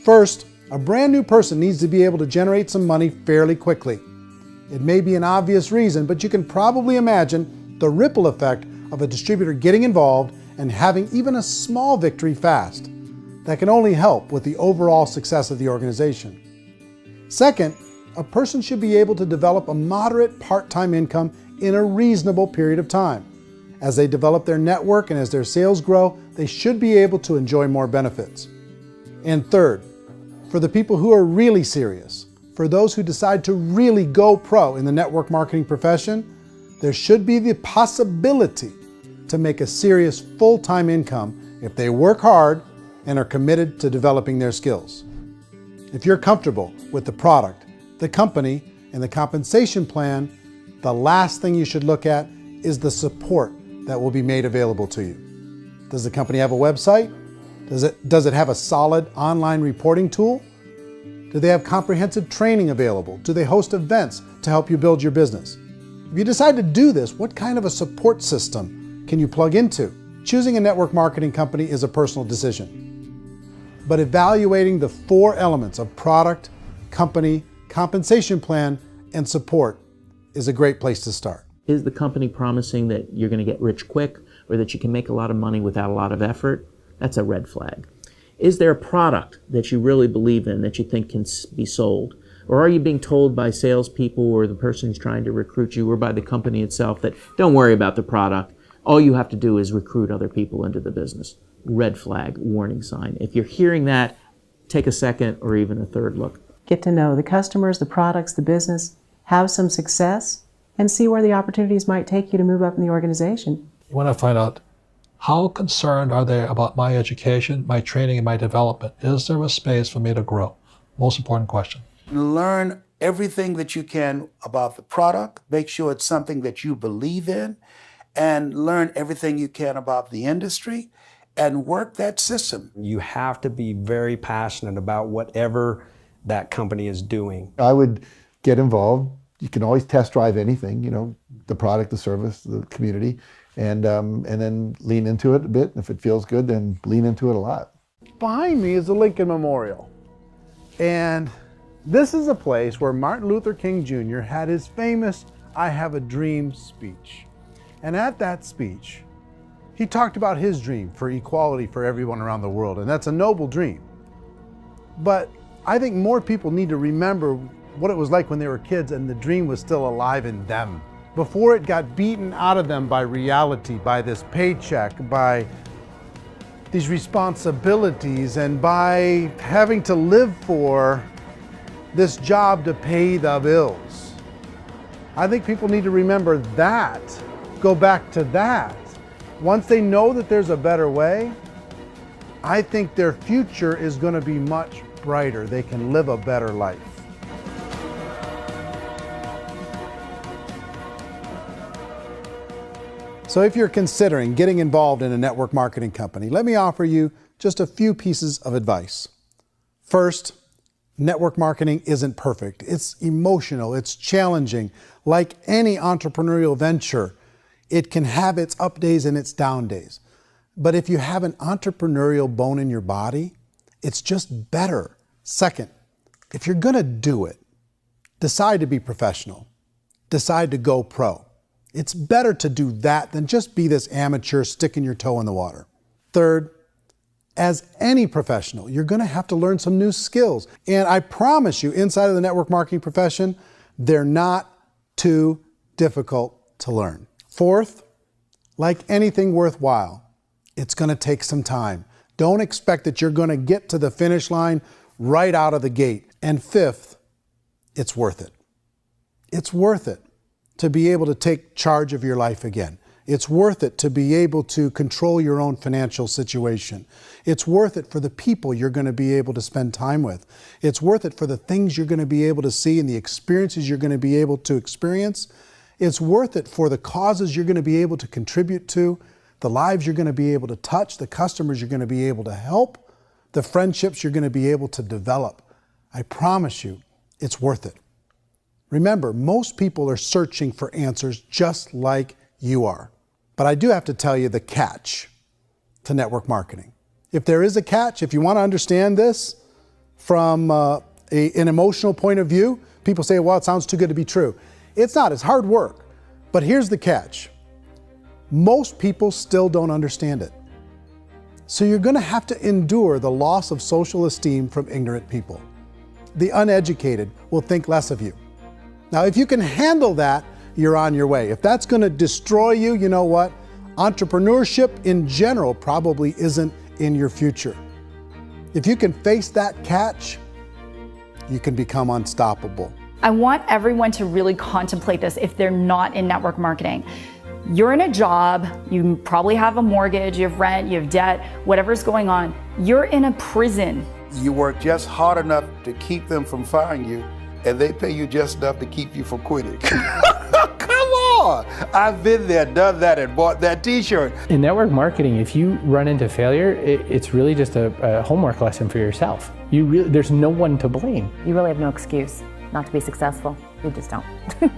First, a brand new person needs to be able to generate some money fairly quickly. It may be an obvious reason, but you can probably imagine the ripple effect of a distributor getting involved and having even a small victory fast. That can only help with the overall success of the organization. Second, a person should be able to develop a moderate part-time income in a reasonable period of time. As they develop their network and as their sales grow, they should be able to enjoy more benefits. And third, for the people who are really serious, for those who decide to really go pro in the network marketing profession, there should be the possibility to make a serious full-time income if they work hard and are committed to developing their skills. If you're comfortable with the product, the company, and the compensation plan, the last thing you should look at is the support that will be made available to you. Does the company have a website? Does it have a solid online reporting tool? Do they have comprehensive training available? Do they host events to help you build your business? If you decide to do this, what kind of a support system can you plug into? Choosing a network marketing company is a personal decision. But evaluating the 4 elements of product, company, compensation plan, and support is a great place to start. Is the company promising that you're going to get rich quick or that you can make a lot of money without a lot of effort? That's a red flag. Is there a product that you really believe in that you think can be sold? Or are you being told by salespeople or the person who's trying to recruit you or by the company itself that don't worry about the product, all you have to do is recruit other people into the business? Red flag, warning sign. If you're hearing that, take a second or even a third look. Get to know the customers, the products, the business, have some success, and see where the opportunities might take you to move up in the organization. You want to find out how concerned are they about my education, my training, and my development? Is there a space for me to grow? Most important question. Learn everything that you can about the product. Make sure it's something that you believe in, and learn everything you can about the industry and work that system. You have to be very passionate about whatever that company is doing. I would get involved. You can always test drive anything, the product, the service, the community, and then lean into it a bit. If it feels good, then lean into it a lot. Behind me is the Lincoln Memorial. And this is a place where Martin Luther King Jr. had his famous "I Have a Dream" speech. And at that speech, he talked about his dream for equality for everyone around the world, and that's a noble dream. But I think more people need to remember what it was like when they were kids and the dream was still alive in them. Before it got beaten out of them by reality, by this paycheck, by these responsibilities, and by having to live for this job to pay the bills. I think people need to remember that, go back to that. Once they know that there's a better way, I think their future is going to be much brighter. They can live a better life. So if you're considering getting involved in a network marketing company, let me offer you just a few pieces of advice. First, network marketing isn't perfect. It's emotional, it's challenging. Like any entrepreneurial venture, it can have its up days and its down days. But if you have an entrepreneurial bone in your body, it's just better. Second, if you're gonna do it, decide to be professional. Decide to go pro. It's better to do that than just be this amateur sticking your toe in the water. Third, as any professional, you're gonna have to learn some new skills. And I promise you, inside of the network marketing profession, they're not too difficult to learn. Fourth, like anything worthwhile, it's gonna take some time. Don't expect that you're going to get to the finish line right out of the gate. And fifth, it's worth it. It's worth it to be able to take charge of your life again. It's worth it to be able to control your own financial situation. It's worth it for the people you're going to be able to spend time with. It's worth it for the things you're going to be able to see and the experiences you're going to be able to experience. It's worth it for the causes you're going to be able to contribute to, the lives you're going to be able to touch, the customers you're going to be able to help, the friendships you're going to be able to develop. I promise you, it's worth it. Remember, most people are searching for answers just like you are. But I do have to tell you the catch to network marketing. If there is a catch, if you want to understand this from an emotional point of view, people say, well, it sounds too good to be true. It's not, it's hard work. But here's the catch. Most people still don't understand it. So you're going to have to endure the loss of social esteem from ignorant people. The uneducated will think less of you. Now, if you can handle that, you're on your way. If that's going to destroy you, you know what? Entrepreneurship in general probably isn't in your future. If you can face that catch, you can become unstoppable. I want everyone to really contemplate this if they're not in network marketing. You're in a job, you probably have a mortgage, you have rent, you have debt, whatever's going on. You're in a prison. You work just hard enough to keep them from firing you, and they pay you just enough to keep you from quitting. Come on! I've been there, done that, and bought that t-shirt. In network marketing, if you run into failure, it's really just a homework lesson for yourself. There's no one to blame. You really have no excuse not to be successful. You just don't.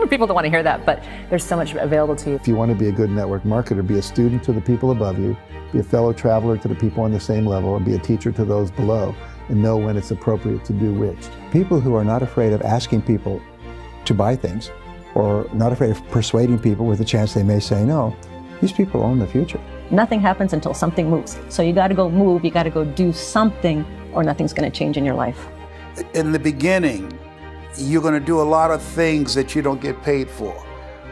People don't want to hear that, but there's so much available to you. If you want to be a good network marketer, be a student to the people above you, be a fellow traveler to the people on the same level, and be a teacher to those below, and know when it's appropriate to do which. People who are not afraid of asking people to buy things, or not afraid of persuading people with a chance they may say no, these people own the future. Nothing happens until something moves. So you got to go move, you got to go do something, or nothing's going to change in your life. In the beginning, you're going to do a lot of things that you don't get paid for.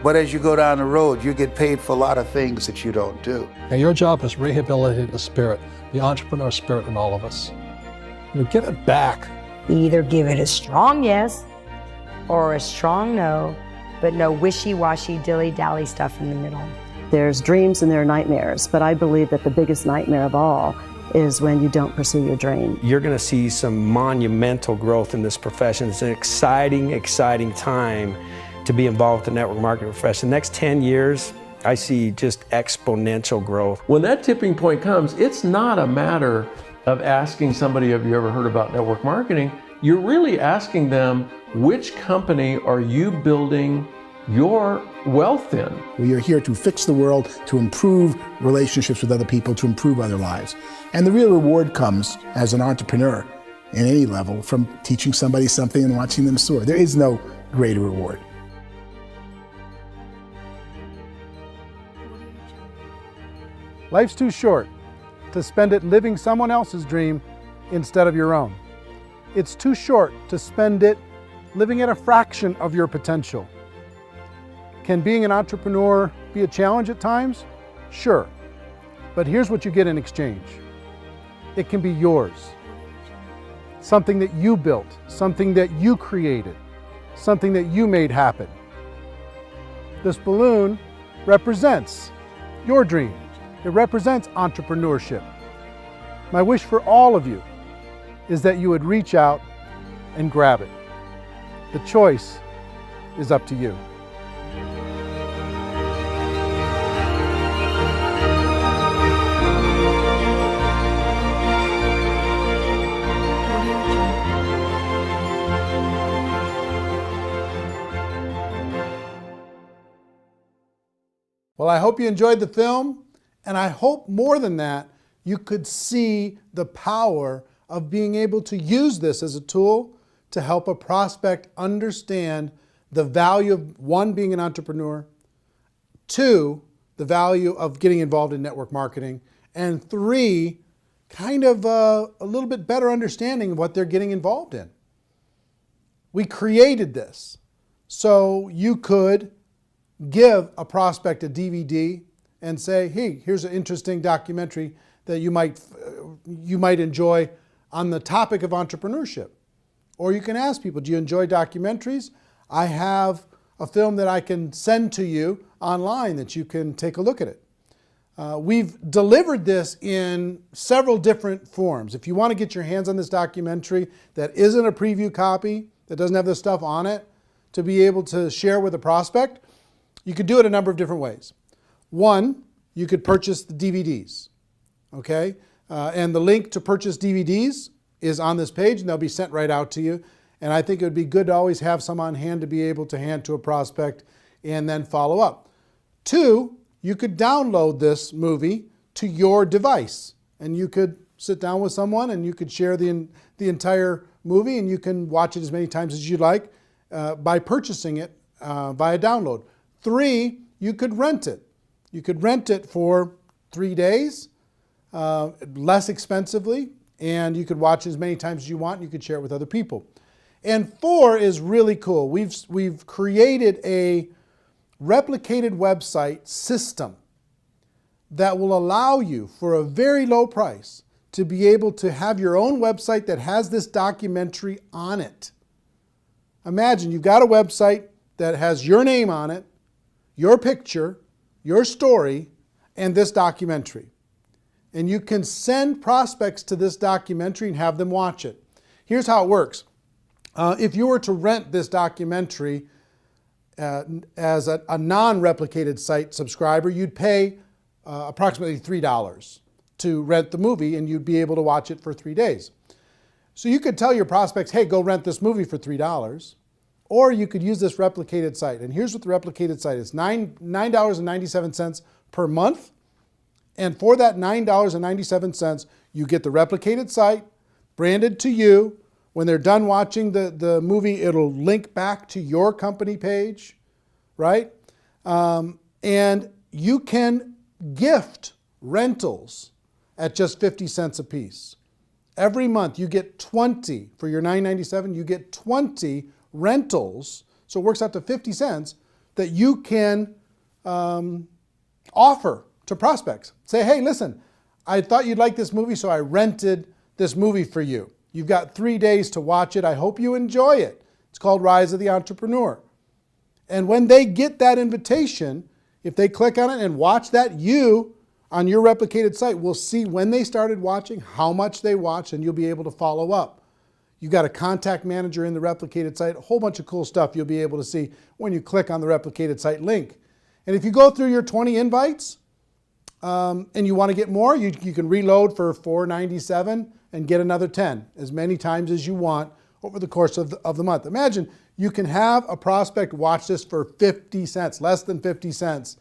But as you go down the road, you get paid for a lot of things that you don't do. And your job is rehabilitate the spirit, the entrepreneur spirit in all of us. Get it back. Either give it a strong yes or a strong no, but no wishy-washy, dilly-dally stuff in the middle. There's dreams and there are nightmares, but I believe that the biggest nightmare of all is when you don't pursue your dream. You're going to see some monumental growth in this profession. It's an exciting, exciting time to be involved with the network marketing profession. The next 10 years, I see just exponential growth. When that tipping point comes, it's not a matter of asking somebody, have you ever heard about network marketing? You're really asking them, which company are you building your wealth in? We are here to fix the world, to improve relationships with other people, to improve other lives. And the real reward comes as an entrepreneur in any level from teaching somebody something and watching them soar. There is no greater reward. Life's too short to spend it living someone else's dream instead of your own. It's too short to spend it living at a fraction of your potential. Can being an entrepreneur be a challenge at times? Sure. But here's what you get in exchange. It can be yours. Something that you built, something that you created, something that you made happen. This balloon represents your dream. It represents entrepreneurship. My wish for all of you is that you would reach out and grab it. The choice is up to you. Well, I hope you enjoyed the film, and I hope more than that, you could see the power of being able to use this as a tool to help a prospect understand the value of, one, being an entrepreneur, two, the value of getting involved in network marketing, and three, kind of a little bit better understanding of what they're getting involved in. We created this so you could give a prospect a DVD and say, hey, here's an interesting documentary that you might enjoy on the topic of entrepreneurship. Or you can ask people, do you enjoy documentaries? I have a film that I can send to you online that you can take a look at it. We've delivered this in several different forms. If you want to get your hands on this documentary that isn't a preview copy, that doesn't have this stuff on it, to be able to share with a prospect, you could do it a number of different ways. One, you could purchase the DVDs, okay? And the link to purchase DVDs is on this page, and they'll be sent right out to you. And I think it would be good to always have some on hand to be able to hand to a prospect and then follow up. Two, you could download this movie to your device, and you could sit down with someone and you could share the entire movie, and you can watch it as many times as you'd like by purchasing it via download. Three, you could rent it. You could rent it for 3 days, less expensively, and you could watch it as many times as you want, and you could share it with other people. And four is really cool. We've created a replicated website system that will allow you, for a very low price, to be able to have your own website that has this documentary on it. Imagine you've got a website that has your name on it, your picture, your story, and this documentary. And you can send prospects to this documentary and have them watch it. Here's how it works. If you were to rent this documentary as a non-replicated site subscriber, you'd pay approximately $3 to rent the movie, and you'd be able to watch it for 3 days. So you could tell your prospects, hey, go rent this movie for $3, or you could use this replicated site. And here's what the replicated site is: $9.97 per month. And for that $9.97, you get the replicated site branded to you. When they're done watching the movie, it'll link back to your company page, right? And you can gift rentals at just 50 cents a piece. Every month you get 20, for your $9.97, you get 20 rentals, so it works out to 50 cents, that you can offer to prospects. Say, hey, listen, I thought you'd like this movie, so I rented this movie for you. You've got 3 days to watch it. I hope you enjoy it. It's called Rise of the Entrepreneur. And when they get that invitation, if they click on it and watch that, you, on your replicated site, will see when they started watching, how much they watched, and you'll be able to follow up. You've got a contact manager in the replicated site, a whole bunch of cool stuff you'll be able to see when you click on the replicated site link. And if you go through your 20 invites and you want to get more, you can reload for $4.97 and get another 10, as many times as you want over the course of the month. Imagine you can have a prospect watch this for 50 cents, less than 50 cents.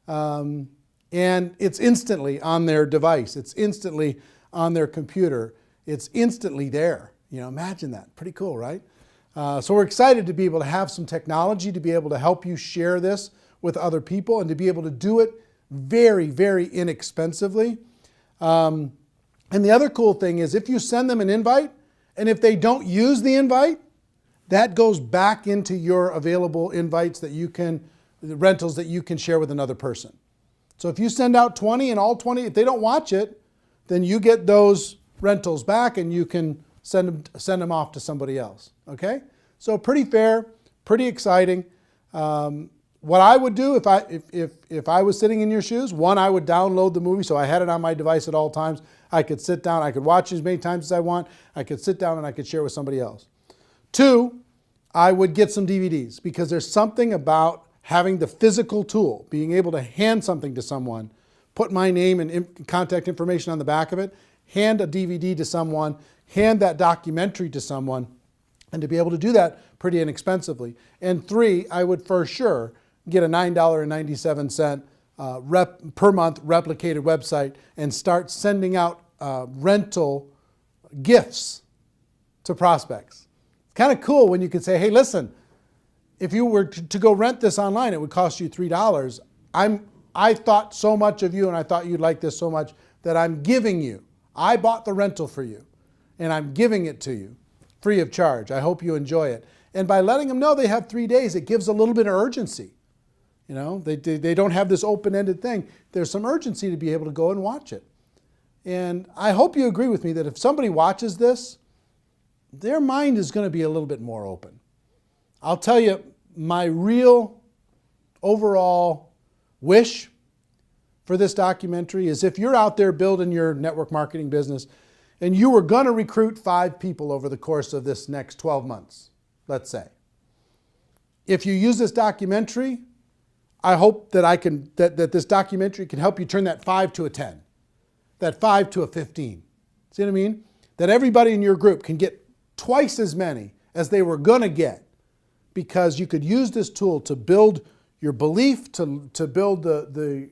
And it's instantly on their device. It's instantly on their computer. It's instantly there. You know, imagine that. Pretty cool, right? So we're excited to be able to have some technology to be able to help you share this with other people and to be able to do it very, very inexpensively. And the other cool thing is if you send them an invite, and if they don't use the invite, that goes back into your available invites that you can, the rentals that you can share with another person. So if you send out 20 and all 20, if they don't watch it, then you get those rentals back and you can send them off to somebody else, okay? So pretty fair, pretty exciting. What I would do if I was sitting in your shoes, one, I would download the movie so I had it on my device at all times. I could sit down, I could watch it as many times as I want. I could sit down and I could share with somebody else. Two, I would get some DVDs, because there's something about having the physical tool, being able to hand something to someone, put my name and contact information on the back of it, hand a DVD to someone, hand that documentary to someone, and to be able to do that pretty inexpensively. And three, I would for sure get a $9.97 per month replicated website and start sending out rental gifts to prospects. It's kind of cool when you can say, hey, listen, if you were to go rent this online, it would cost you $3. I thought so much of you and I thought you'd like this so much that I'm giving you. I bought the rental for you and I'm giving it to you free of charge. I hope you enjoy it. And by letting them know they have 3 days, it gives a little bit of urgency. You know, they don't have this open-ended thing. There's some urgency to be able to go and watch it. And I hope you agree with me that if somebody watches this, their mind is going to be a little bit more open. I'll tell you, my real overall wish for this documentary is if you're out there building your network marketing business and you were going to recruit 5 people over the course of this next 12 months, let's say. If you use this documentary, I hope that this documentary can help you turn that 5 to a 10, that 5 to a 15. See what I mean? That everybody in your group can get twice as many as they were going to get, because you could use this tool to build your belief, to build to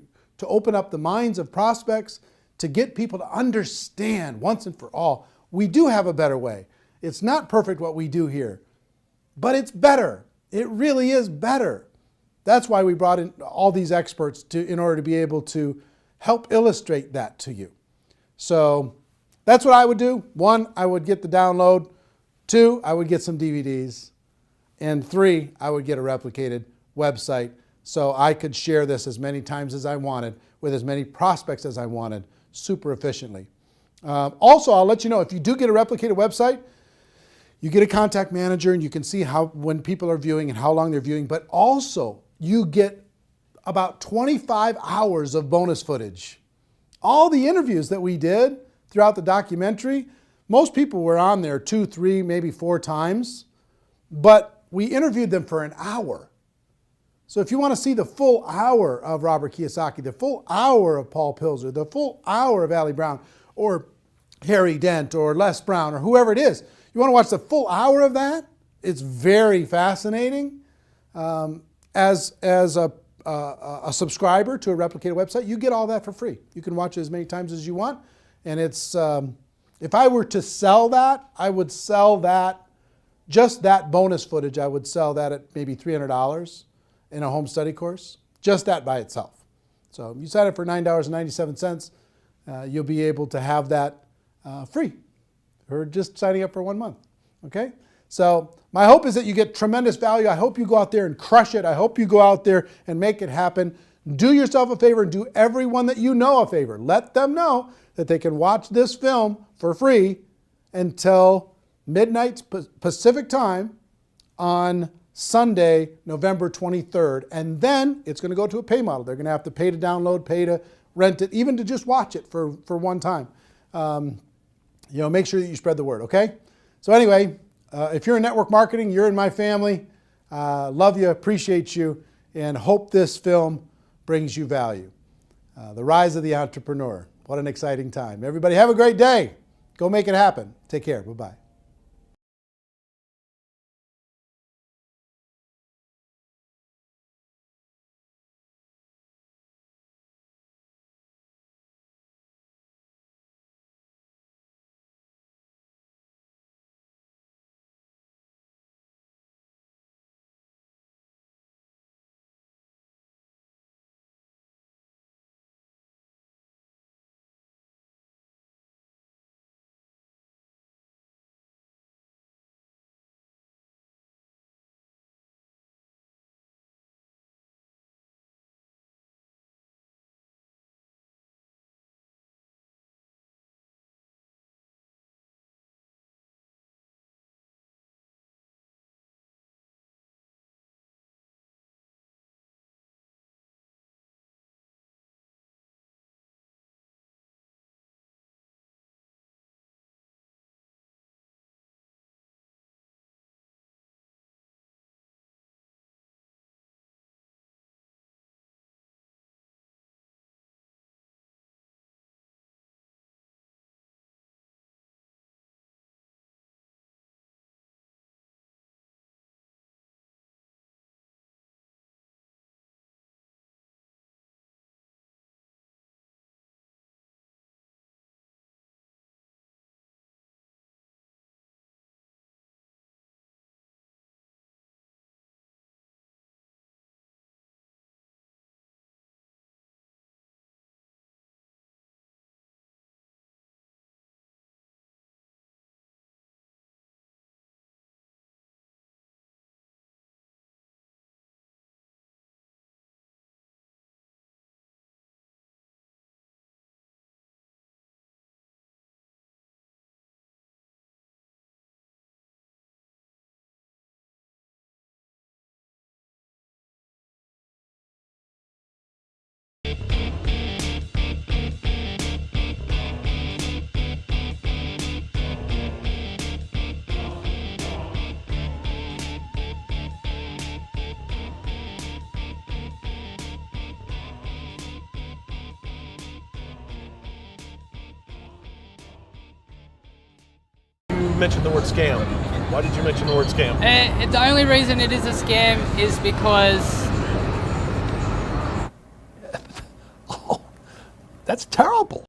open up the minds of prospects, to get people to understand once and for all, we do have a better way. It's not perfect what we do here, but it's better. It really is better. That's why we brought in all these experts in order to be able to help illustrate that to you. So that's what I would do. 1, I would get the download. 2, I would get some DVDs. And 3, I would get a replicated website so I could share this as many times as I wanted with as many prospects as I wanted super efficiently. Also, I'll let you know, if you do get a replicated website, you get a contact manager and you can see when people are viewing and how long they're viewing, but also you get about 25 hours of bonus footage. All the interviews that we did throughout the documentary, most people were on there 2, 3, maybe 4 times, but we interviewed them for an hour. So if you want to see the full hour of Robert Kiyosaki, the full hour of Paul Pilzer, the full hour of Ali Brown, or Harry Dent, or Les Brown, or whoever it is, you want to watch the full hour of that? It's very fascinating. As a subscriber to a replicated website, you get all that for free. You can watch it as many times as you want. And it's, if I were to sell that, I would sell that, just that bonus footage, I would sell that at maybe $300 in a home study course, just that by itself. So you sign up for $9.97, you'll be able to have that free, or just signing up for 1 month, okay? So my hope is that you get tremendous value. I hope you go out there and crush it. I hope you go out there and make it happen. Do yourself a favor and do everyone that you know a favor. Let them know that they can watch this film for free until midnight Pacific time on Sunday, November 23rd. And then it's going to go to a pay model. They're going to have to pay to download, pay to rent it, even to just watch it for one time. Make sure that you spread the word, okay? So anyway, if you're in network marketing, you're in my family. Love you, appreciate you, and hope this film brings you value. The Rise of the Entrepreneur. What an exciting time. Everybody have a great day. Go make it happen. Take care. Bye-bye. mention the word scam? Why did you mention the word scam? The only reason it is a scam is because... That's terrible.